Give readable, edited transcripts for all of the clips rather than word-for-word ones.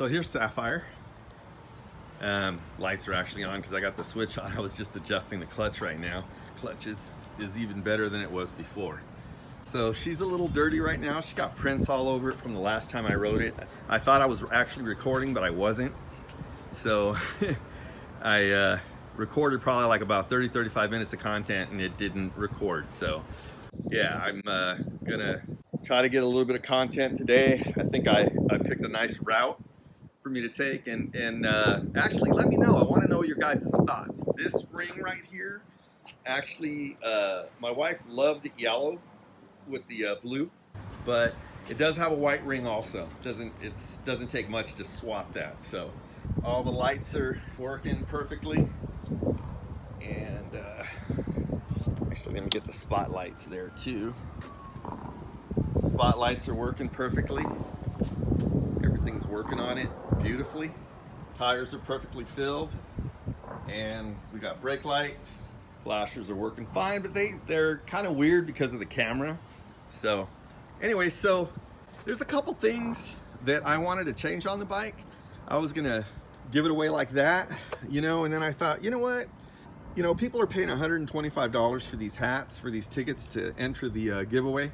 So here's Sapphire. Lights are actually on because I got the switch on. I was just adjusting the clutch right now. Clutch is even better than it was before. So she's a little dirty right now. She got prints all over it from the last time I rode it. I thought I was actually recording, but I wasn't. So I recorded probably like about 30-35 minutes of content and it didn't record. So yeah, I'm gonna try to get a little bit of content today. I think I picked a nice route for me to take, and actually let me know. I want to know your guys' thoughts. This ring right here, actually, my wife loved the yellow with the blue, but it does have a white ring also. It doesn't take much to swap that. So all the lights are working perfectly, and actually let me get the spotlights there too. Spotlights are working perfectly. Everything's working on it beautifully. Tires are perfectly filled, and we got brake lights. Flashers are working fine, but they're kind of weird because of the camera. So anyway, so there's a couple things that I wanted to change on the bike. I was gonna give it away like that, you know, and then I thought, you know what? You know, people are paying $125 for these hats, for these tickets to enter the giveaway.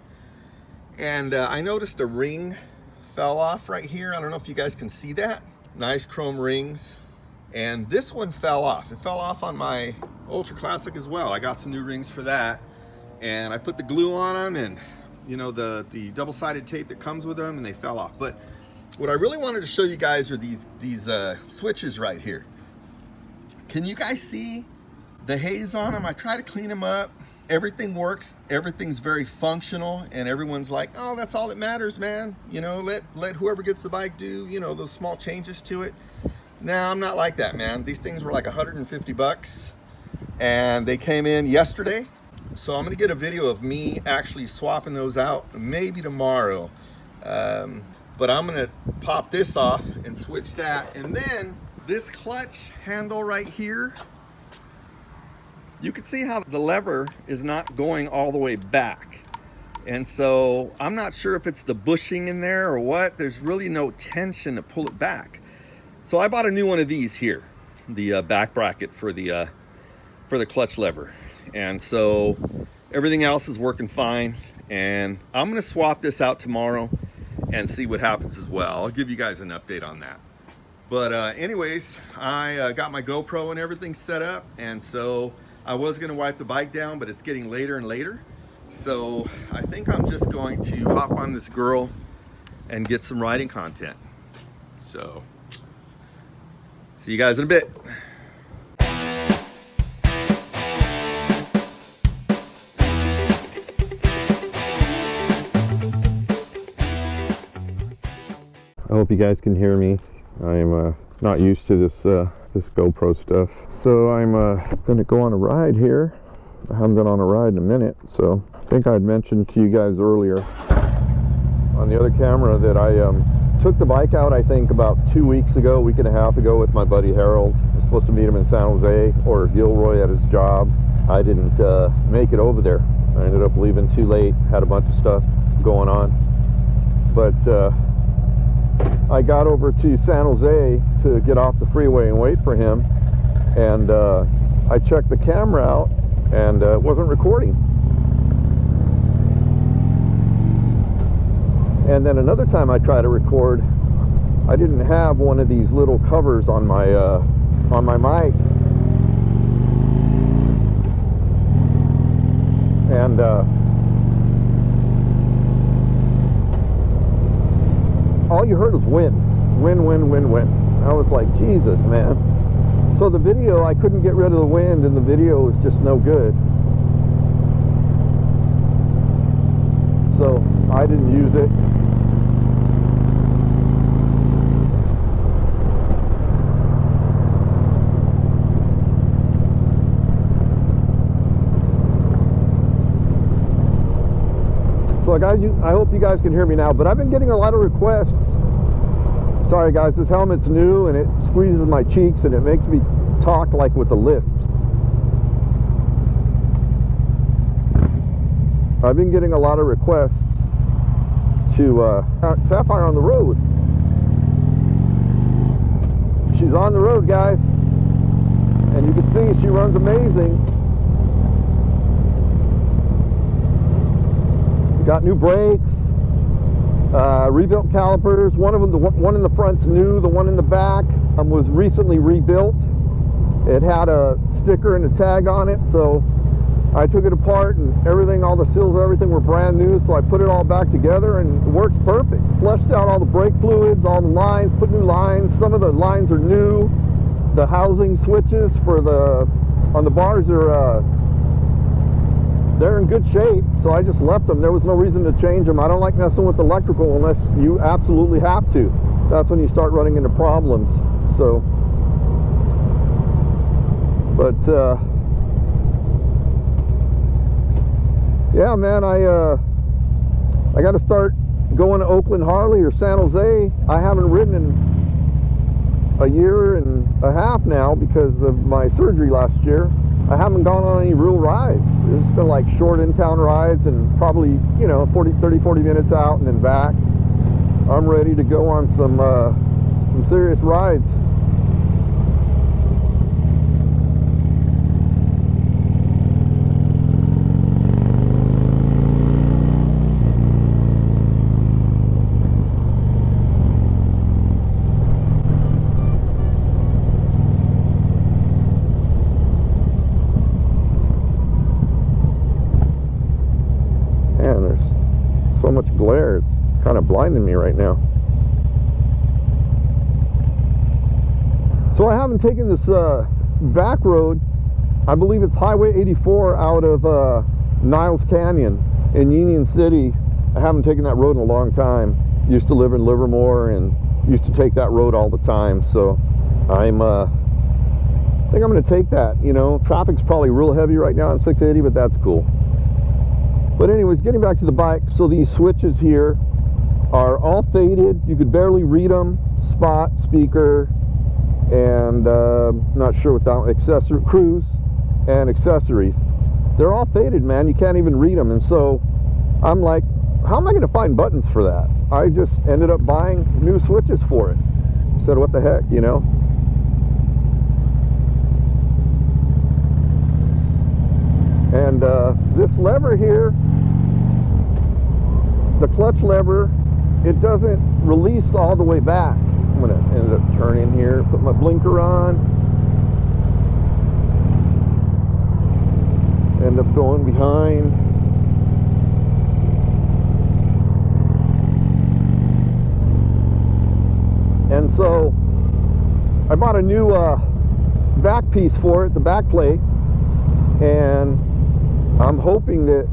And I noticed a ring fell off right here. I don't know if you guys can see that. Nice chrome rings. And this one fell off. It fell off on my Ultra Classic as well. I got some new rings for that. And I put the glue on them and, you know, the double-sided tape that comes with them, and they fell off. But what I really wanted to show you guys are these switches right here. Can you guys see the haze on them? I try to clean them up. Everything works, everything's very functional, and everyone's like, oh, that's all that matters, man. You know, let whoever gets the bike do, you know, those small changes to it. Now, I'm not like that, man. These things were like 150 bucks, and they came in yesterday. So I'm gonna get a video of me actually swapping those out, maybe tomorrow. But I'm gonna pop this off and switch that. And then this clutch handle right here, you can see how the lever is not going all the way back. And so I'm not sure if it's the bushing in there or what. There's really no tension to pull it back. So I bought a new one of these here, the back bracket for the clutch lever. And so everything else is working fine. And I'm gonna swap this out tomorrow and see what happens as well. I'll give you guys an update on that. But anyways, I got my GoPro and everything set up. And so I was gonna wipe the bike down, but it's getting later and later. So I think I'm just going to hop on this girl and get some riding content. So, see you guys in a bit. I hope you guys can hear me. I'm not used to this GoPro stuff. So I'm gonna go on a ride here. I haven't been on a ride in a minute, so I think I'd mentioned to you guys earlier on the other camera that I took the bike out, I think about 2 weeks ago, week and a half ago, with my buddy Harold. I was supposed to meet him in San Jose or Gilroy at his job. I didn't make it over there. I ended up leaving too late, had a bunch of stuff going on. But I got over to San Jose to get off the freeway and wait for him, and I checked the camera out and it wasn't recording. And then another time I tried to record, I didn't have one of these little covers on my mic, and all you heard was wind. I was like, Jesus, man. So the video, I couldn't get rid of the wind, and the video was just no good. So I didn't use it. So I hope you guys can hear me now, but I've been getting a lot of requests. Sorry guys, this helmet's new and it squeezes my cheeks and it makes me talk like with the lisps. I've been getting a lot of requests to Sapphire on the road. on the road, guys. And you can see she runs amazing. Got new brakes, rebuilt calipers. One of them, the one in the front's new. The one in the back was recently rebuilt. It had a sticker and a tag on it, so I took it apart and everything, all the seals, everything were brand new. So I put it all back together and it works perfect. Flushed out all the brake fluids, all the lines, put new lines. Some of the lines are new. The housing switches for on the bars are they're in good shape, so I just left them. There was no reason to change them. I don't like messing with electrical unless you absolutely have to. That's when you start running into problems. So, but yeah, man, I got to start going to Oakland Harley or San Jose. I haven't ridden in a year and a half now because of my surgery last year. I haven't gone on any real rides. It's been like short in-town rides and probably, you know, 30, 40 minutes out and then back. I'm ready to go on some serious rides. So much glare, it's kind of blinding me right now. So I haven't taken this back road. I believe it's Highway 84 out of Niles Canyon in Union City. I haven't taken that road in a long time. Used to live in Livermore and used to take that road all the time. So I think I'm going to take that. You know, traffic's probably real heavy right now on 680, but that's cool. But anyways, getting back to the bike, so these switches here are all faded. You could barely read them. Spot, speaker, and not sure what that accessory, cruise, and accessories. They're all faded, man. You can't even read them. And so I'm like, how am I going to find buttons for that? I just ended up buying new switches for it. Said, what the heck, you know? And this lever here, the clutch lever, it doesn't release all the way back. I'm going to end up turning here, put my blinker on, end up going behind. And so I bought a new back piece for it, the back plate, and I'm hoping that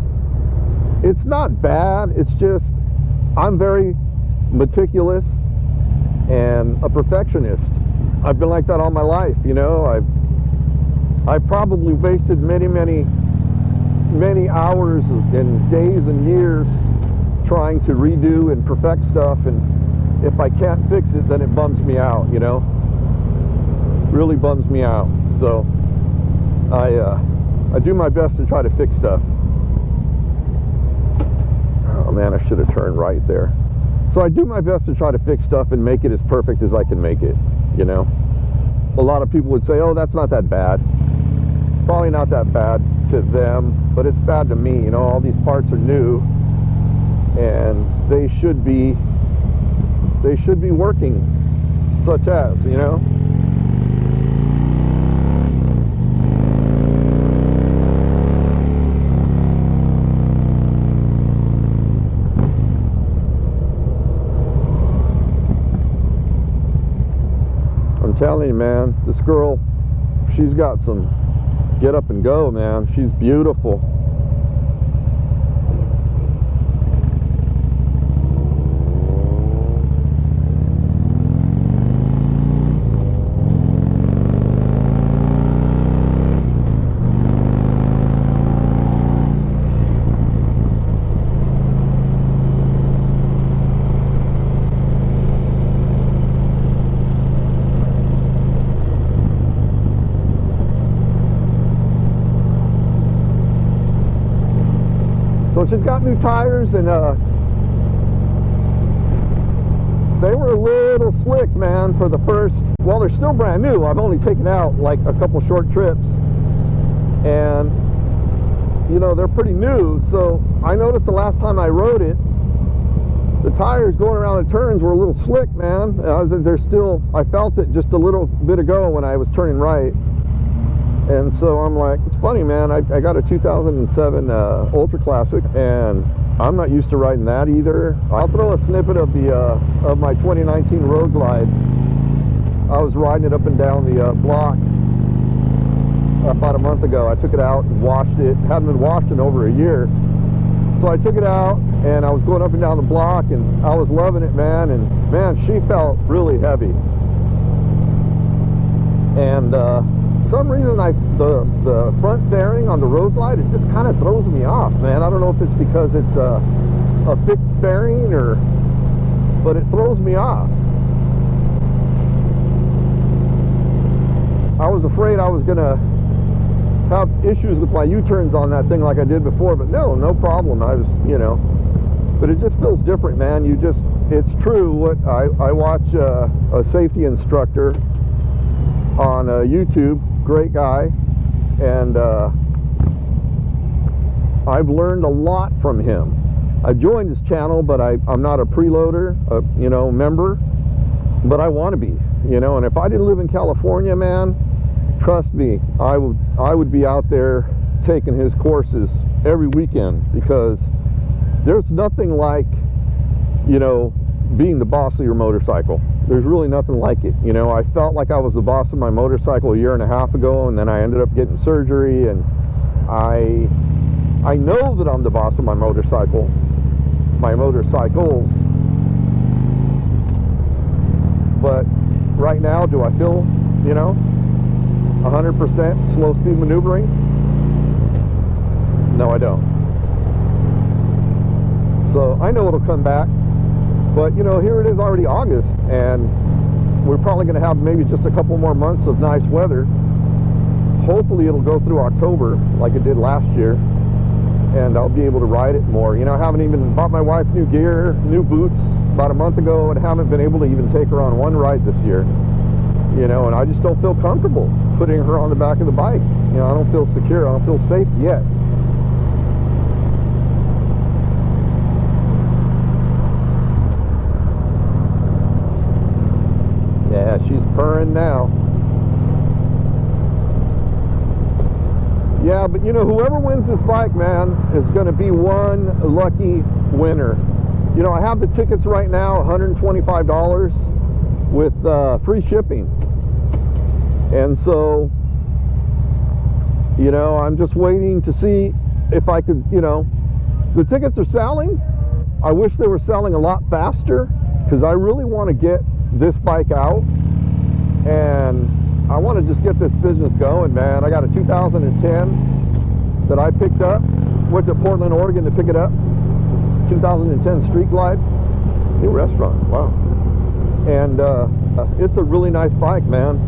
it's not bad. It's just I'm very meticulous and a perfectionist. I've been like that all my life, you know. I've probably wasted many hours and days and years trying to redo and perfect stuff, and if I can't fix it, then it bums me out, you know. Really bums me out. So I do my best to try to fix stuff. Oh man, I should have turned right there. So I do my best to try to fix stuff and make it as perfect as I can make it, you know. A lot of people would say, oh, that's not that bad. Probably not that bad to them, but it's bad to me, you know. All these parts are new and they should be working, such as, you know. I'm telling you, man, this girl, she's got some get up and go, man. She's beautiful. So she's got new tires, and they were a little slick, man, for the first, well, they're still brand new. I've only taken out like a couple short trips, and you know, they're pretty new. So I noticed the last time I rode it, the tires going around the turns were a little slick, man. I felt it just a little bit ago when I was turning right. And so I'm like, it's funny, man, I got a 2007 Ultra Classic, and I'm not used to riding that either. I'll throw a snippet of my 2019 Road Glide. I was riding it up and down the block about a month ago. I took it out and washed it. Hadn't been washed in over a year. So I took it out and I was going up and down the block, and I was loving it, man. And man, she felt really heavy. And for some reason, the front fairing on the Road Glide, it just kind of throws me off, man. I don't know if it's because it's a fixed fairing but it throws me off. I was afraid I was gonna have issues with my U-turns on that thing like I did before, but no problem. I was, you know, but it just feels different, man. It's true. What I watch a safety instructor on YouTube, great guy, and I've learned a lot from him. I joined his channel, but I'm not a preloader, you know, member, but I want to be, you know. And if I didn't live in California, man, trust me, I would be out there taking his courses every weekend, because there's nothing like, you know, being the boss of your motorcycle. There's really nothing like it. You know, I felt like I was the boss of my motorcycle a year and a half ago, and then I ended up getting surgery, and I know that I'm the boss of my motorcycles, but right now, do I feel, you know, 100% slow speed maneuvering? No, I don't. So I know it'll come back. But, you know, here it is already August, and we're probably going to have maybe just a couple more months of nice weather. Hopefully it'll go through October like it did last year, and I'll be able to ride it more. You know, I haven't even bought my wife new gear, new boots about a month ago, and haven't been able to even take her on one ride this year. You know, and I just don't feel comfortable putting her on the back of the bike. You know, I don't feel secure. I don't feel safe yet. Yeah, she's purring now. Yeah, but you know, whoever wins this bike, man, is going to be one lucky winner. You know, I have the tickets right now, $125 with free shipping. And so, you know, I'm just waiting to see if I could, you know, the tickets are selling. I wish they were selling a lot faster, because I really want to get this bike out, and I want to just get this business going, man. I got a 2010 that I picked up, went to Portland, Oregon to pick it up. 2010 Streetglide, new restaurant, wow. And it's a really nice bike, man.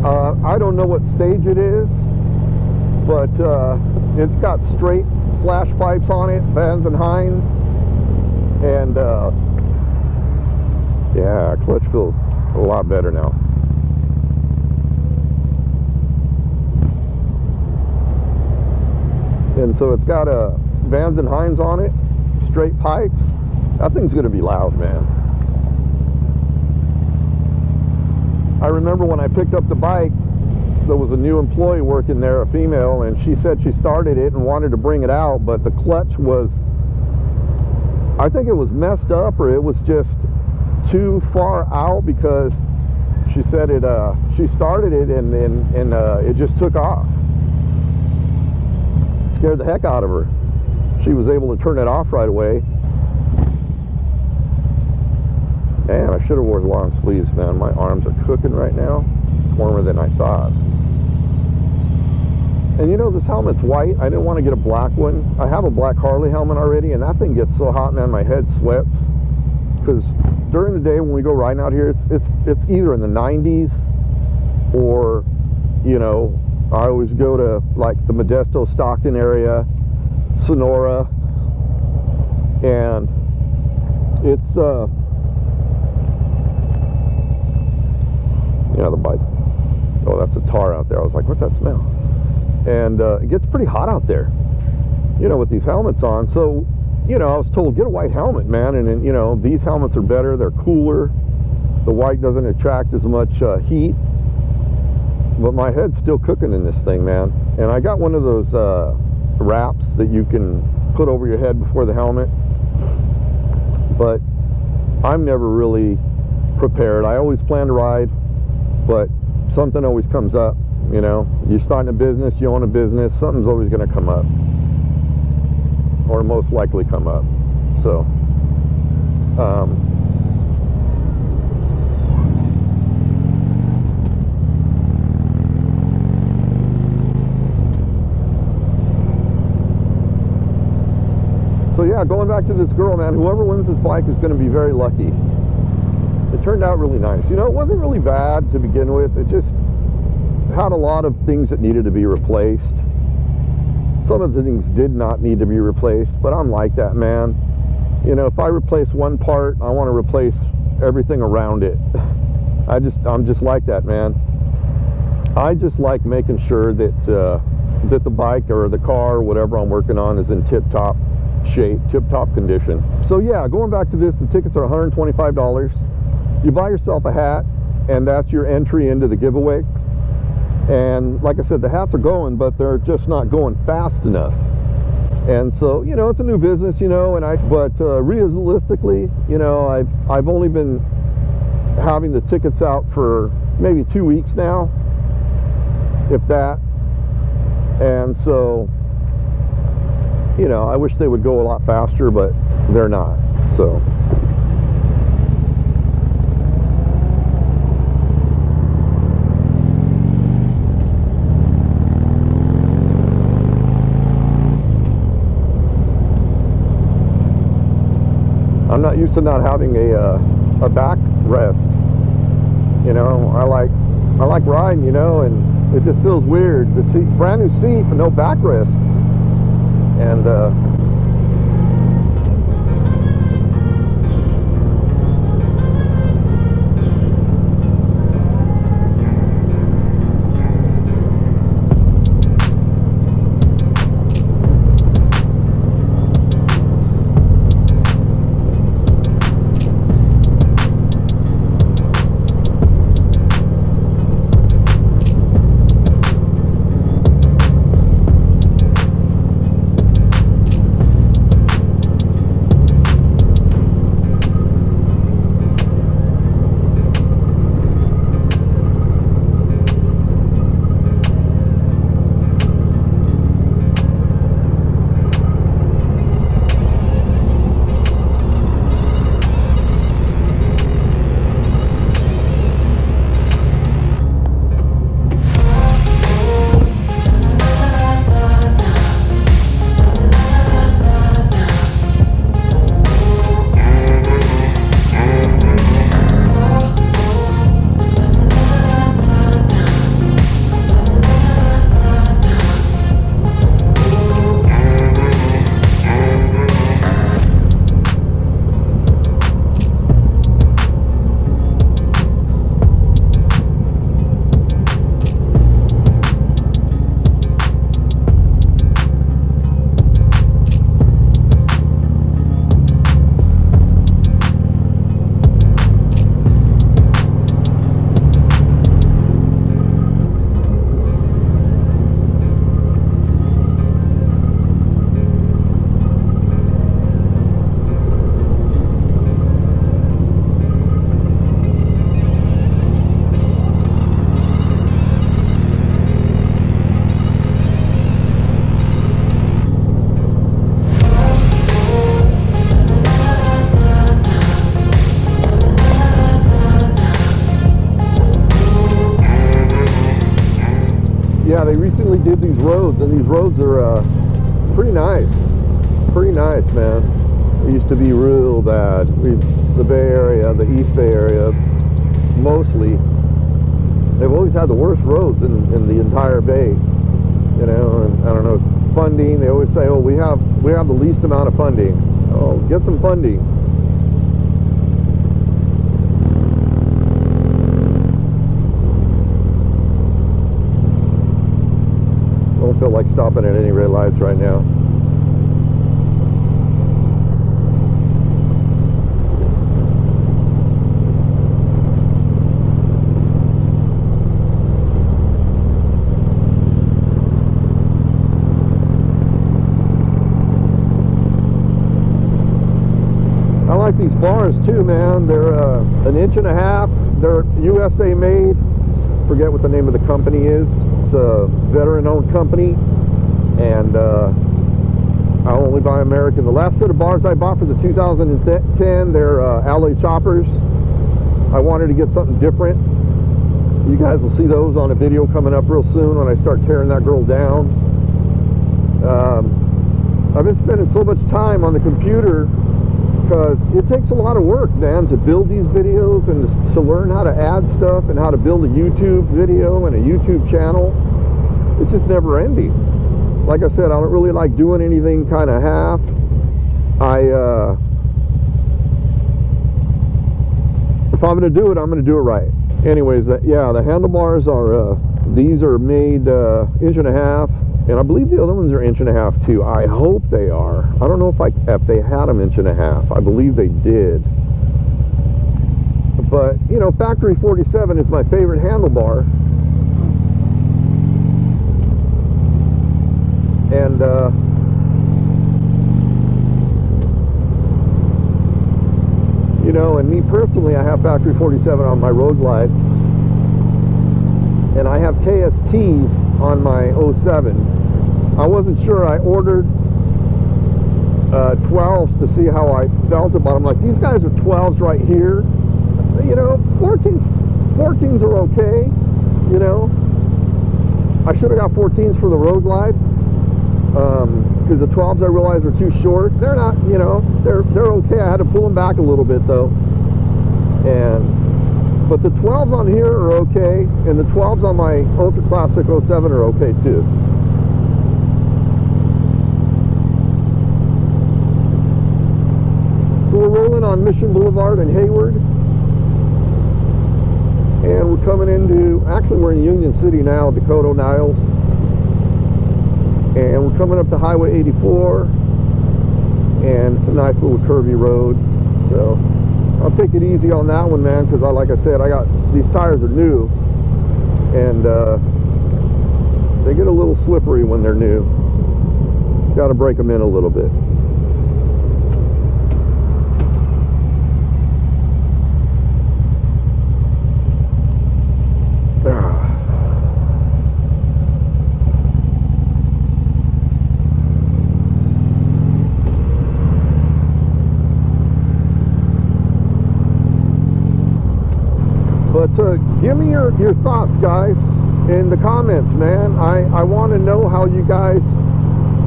I don't know what stage it is, but it's got straight slash pipes on it, Vans and Hines, and yeah, clutch feels a lot better now. And so it's got a Vans and Hines on it, straight pipes. That thing's gonna be loud, man. I remember when I picked up the bike, there was a new employee working there, a female, and she said she started it and wanted to bring it out, but the clutch was, I think it was messed up, or it was just too far out, because she said she started it and it just took off. Scared the heck out of her. She was able to turn it off right away. Man, I should have worn long sleeves, man. My arms are cooking right now. It's warmer than I thought. And you know, this helmet's white. I didn't want to get a black one. I have a black Harley helmet already, and that thing gets so hot, man, my head sweats. Because during the day when we go riding out here, it's either in the 90s, or, you know, I always go to like the Modesto, Stockton area, Sonora, and it's of the bike. Oh, that's a tar out there. I was like, what's that smell? And it gets pretty hot out there, you know, with these helmets on. So, you know, I was told, get a white helmet, man. And then, you know, these helmets are better. They're cooler. The white doesn't attract as much heat. But my head's still cooking in this thing, man. And I got one of those wraps that you can put over your head before the helmet. But I'm never really prepared. I always plan to ride, but something always comes up. You know, you're starting a business, you own a business, something's always going to come up, or most likely come up. So yeah, going back to this girl, man, whoever wins this bike is going to be very lucky. It turned out really nice. You know, it wasn't really bad to begin with. It just had a lot of things that needed to be replaced. Some of the things did not need to be replaced, but I'm like that, man. You know, if I replace one part, I want to replace everything around it. I'm just like that, man. I just like making sure that that the bike or the car or whatever I'm working on is in tip-top shape, tip-top condition. So yeah, going back to this, the tickets are $125. You buy yourself a hat, and that's your entry into the giveaway. And like I said, the hats are going, but they're just not going fast enough. And so, you know, it's a new business, you know, but realistically, you know, I've only been having the tickets out for maybe 2 weeks now, if that. And so, you know, I wish they would go a lot faster, but they're not. So I'm not used to not having a back rest. You know, I like riding, you know, and it just feels weird. The seat, brand new seat, but no backrest. And yeah, they recently did these roads, and these roads are pretty nice. Pretty nice, man. It used to be real bad. The Bay Area, the East Bay Area, mostly, they've always had the worst roads in the entire Bay. You know, and I don't know, it's funding. They always say, oh, we have the least amount of funding. Oh, get some funding. like stopping at any red lights right now. I like these bars too, man. They're 1.5 inches. They're USA made. Forget what the name of the company is. It's a veteran-owned company, and I'll only buy American. The last set of bars I bought for the 2010, they're alloy choppers. I wanted to get something different. You guys will see those on a video coming up real soon when I start tearing that girl down. I've been spending so much time on the computer because it takes a lot of work, man, to build these videos and to learn how to add stuff and how to build a YouTube video and a YouTube channel. It's just never ending. Like I said, I don't really like doing anything kind of half. If I'm going to do it, I'm going to do it right. Anyways, yeah, the handlebars are, these are made 1.5 inches. And I believe the other ones are 1.5 inches too. I hope they are. I don't know if they had them 1.5 inches. I believe they did. But, you know, Factory 47 is my favorite handlebar. And, you know, and me personally, I have Factory 47 on my Road Glide. And I have KSTs on my 07. I wasn't sure. I ordered 12s to see how I felt about them. Like, these guys are 12s right here. You know, 14s are okay. You know, I should have got 14s for the Road Glide because the 12s I realized were too short. They're not, you know, they're okay. I had to pull them back a little bit though. But the 12s on here are okay, and the 12s on my Ultra Classic 07 are okay too. So we're rolling on Mission Boulevard in Hayward, and we're coming into, actually we're in Union City now, Dakota, Niles, and we're coming up to Highway 84, and it's a nice little curvy road. So I'll take it easy on that one, man, because like I said, these tires are new, and they get a little slippery when they're new. Got to break them in a little bit. But give me your thoughts, guys, in the comments, man. I want to know how you guys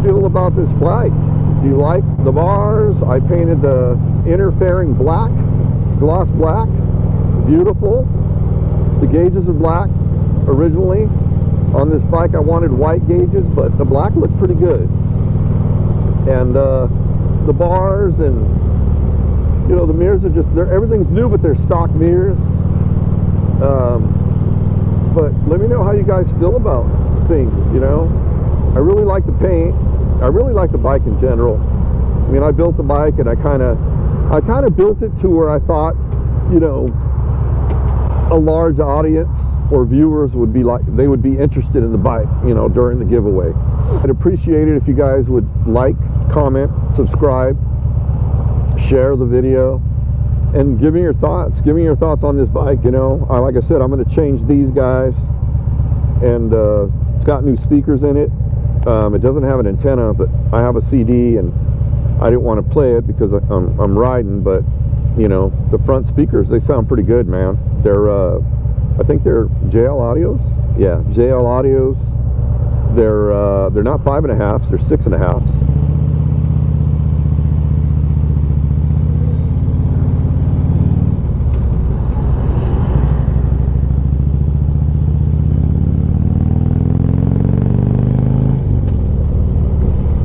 feel about this bike. Do you like the bars? I painted the inner fairing black, gloss black, beautiful. The gauges are black originally. On this bike I wanted white gauges, but the black looked pretty good. And the bars and, you know, the mirrors are just, everything's new, but they're stock mirrors. But let me know how you guys feel about things, you know. I really like the paint. I really like the bike in general. I mean, I built the bike, and I kind of built it to where I thought, you know, a large audience or viewers would be interested in the bike, you know, during the giveaway. I'd appreciate it if you guys would like, comment, subscribe, share the video, and give me your thoughts. Give me your thoughts on this bike, you know. Like I said, I'm going to change these guys, and it's got new speakers in it. It doesn't have an antenna, but I have a CD, and I didn't want to play it because I'm riding, but, you know, the front speakers, they sound pretty good, man. They're, I think they're JL Audios. Yeah, JL Audios. They're not 5.5s, they're 6.5s.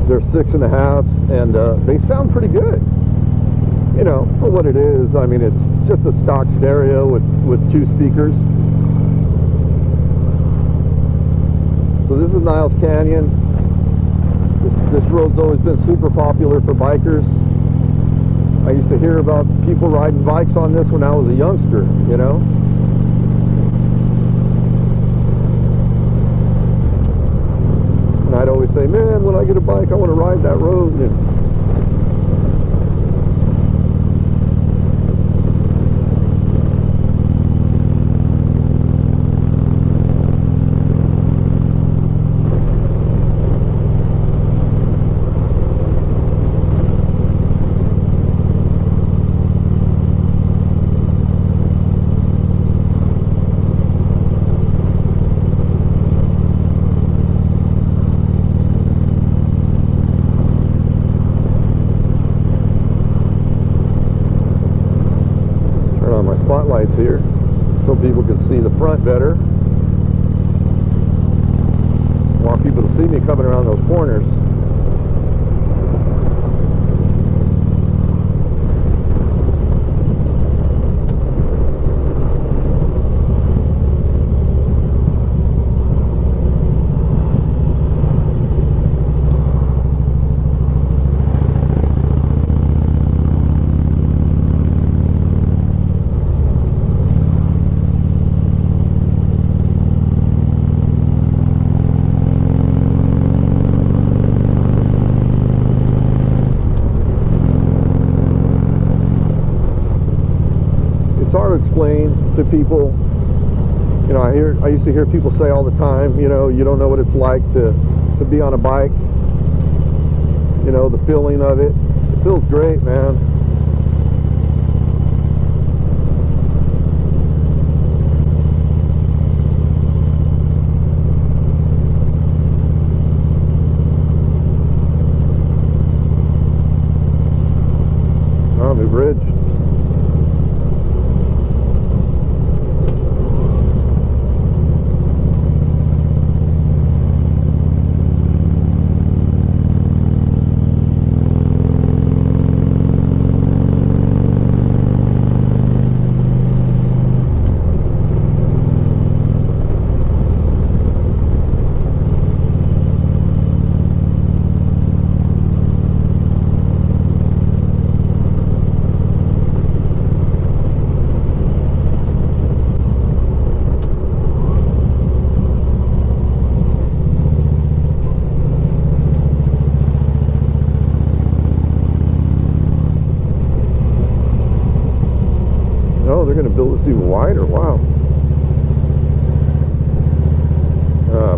They're 6.5s, and they sound pretty good, you know, for what it is. I mean, it's just a stock stereo with 2 speakers. So this is Niles Canyon. This road's always been super popular for bikers. I used to hear about people riding bikes on this when I was a youngster, you know. And I'd always say, man, when I get a bike, I want to ride that road. And spotlights here so people can see the front better. I want people to see me coming around those corners. Explain to people, you know, I used to hear people say all the time, you know, you don't know what it's like to be on a bike, you know, the feeling of it. It feels great, man. Oh, new bridge. They're going to build this even wider. Wow.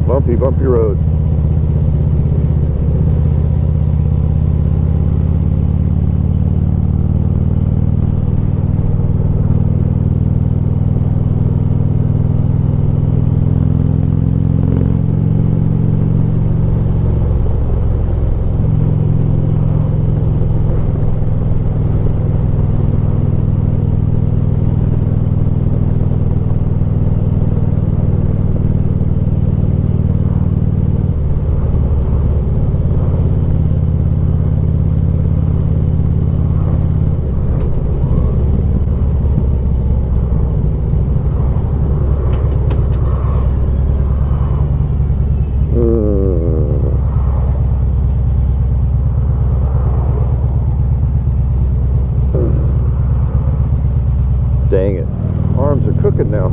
Bumpy road. Dang it. Arms are cooking now.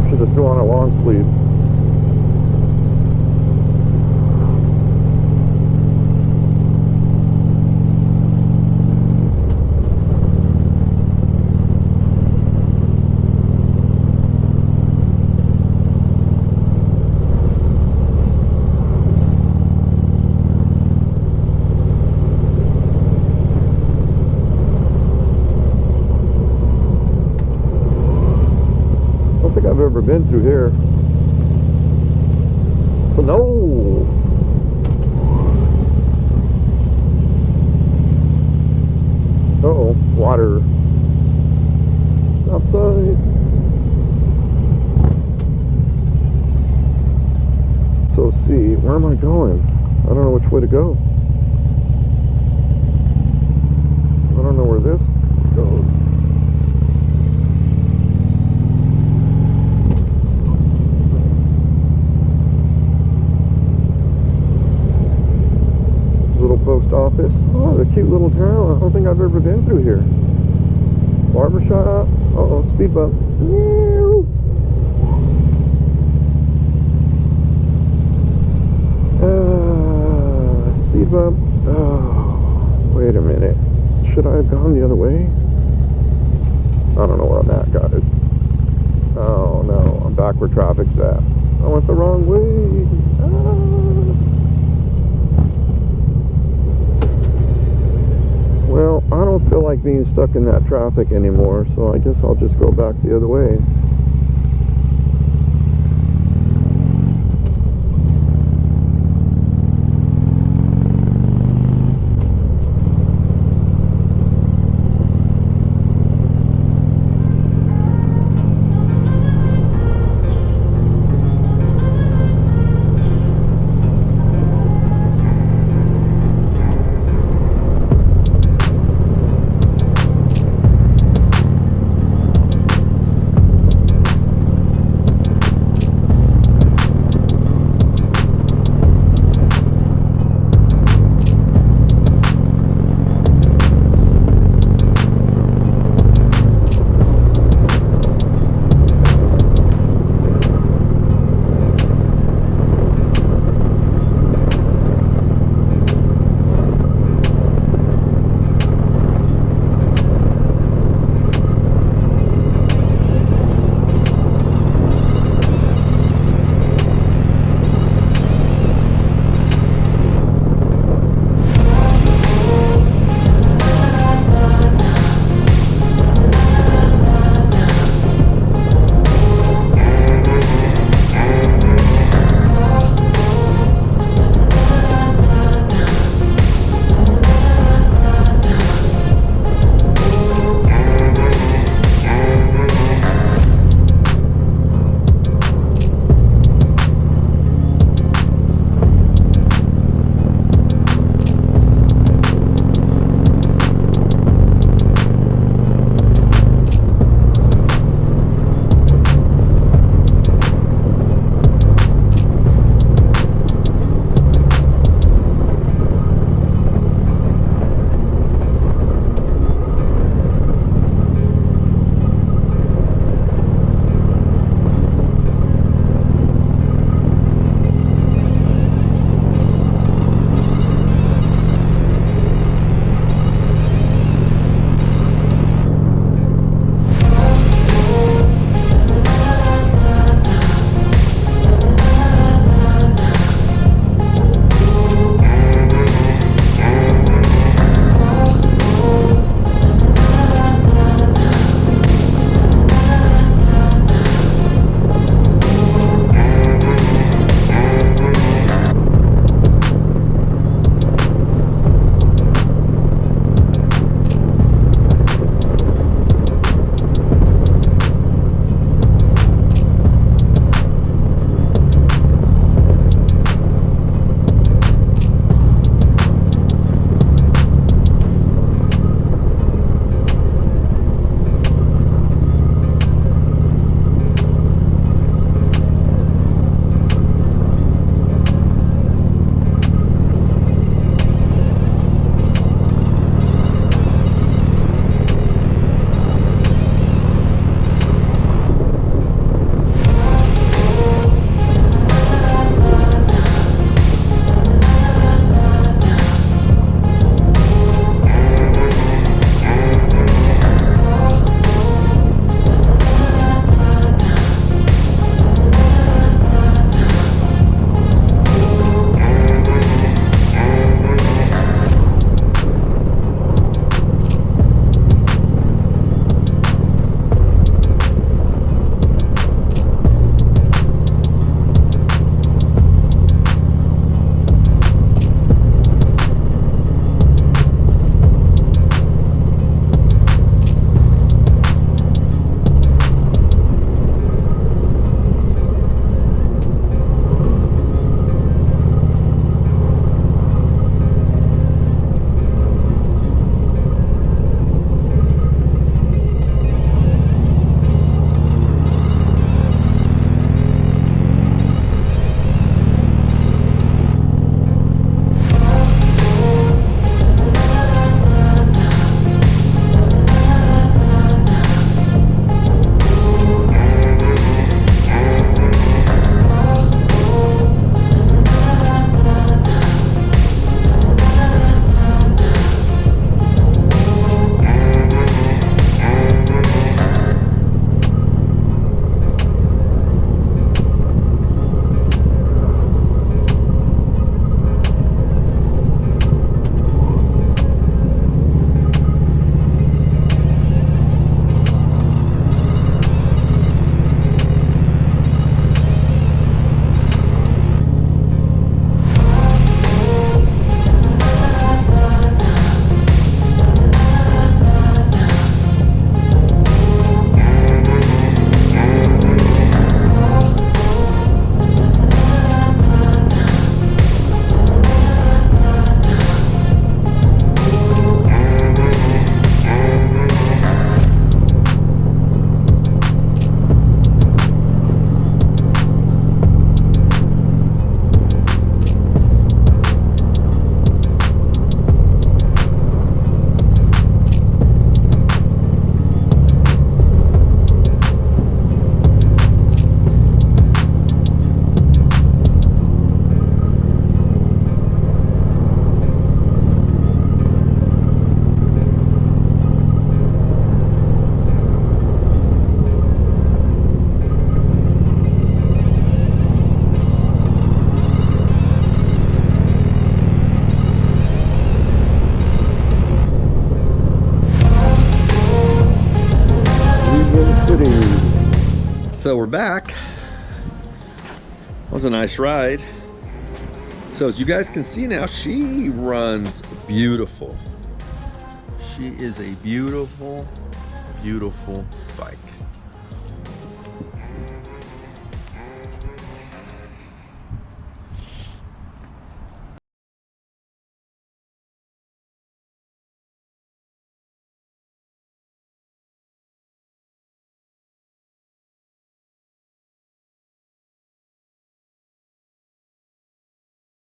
Should have thrown on a long sleeve. I've ever been through here. So no. Uh-oh, water. Stop sign. So see, where am I going? I don't know which way to go. I don't know where this goes. Hell, I don't think I've ever been through here. Barbershop. Uh-oh, speed bump. Speed bump. Oh, wait a minute. Should I have gone the other way? I don't know where I'm at, guys. Oh no, I'm back where traffic's at. I went the wrong way. Well, I don't feel like being stuck in that traffic anymore, so I guess I'll just go back the other way. City. So we're back. That was a nice ride. So as you guys can see now, she runs beautiful. She is a beautiful, beautiful bike.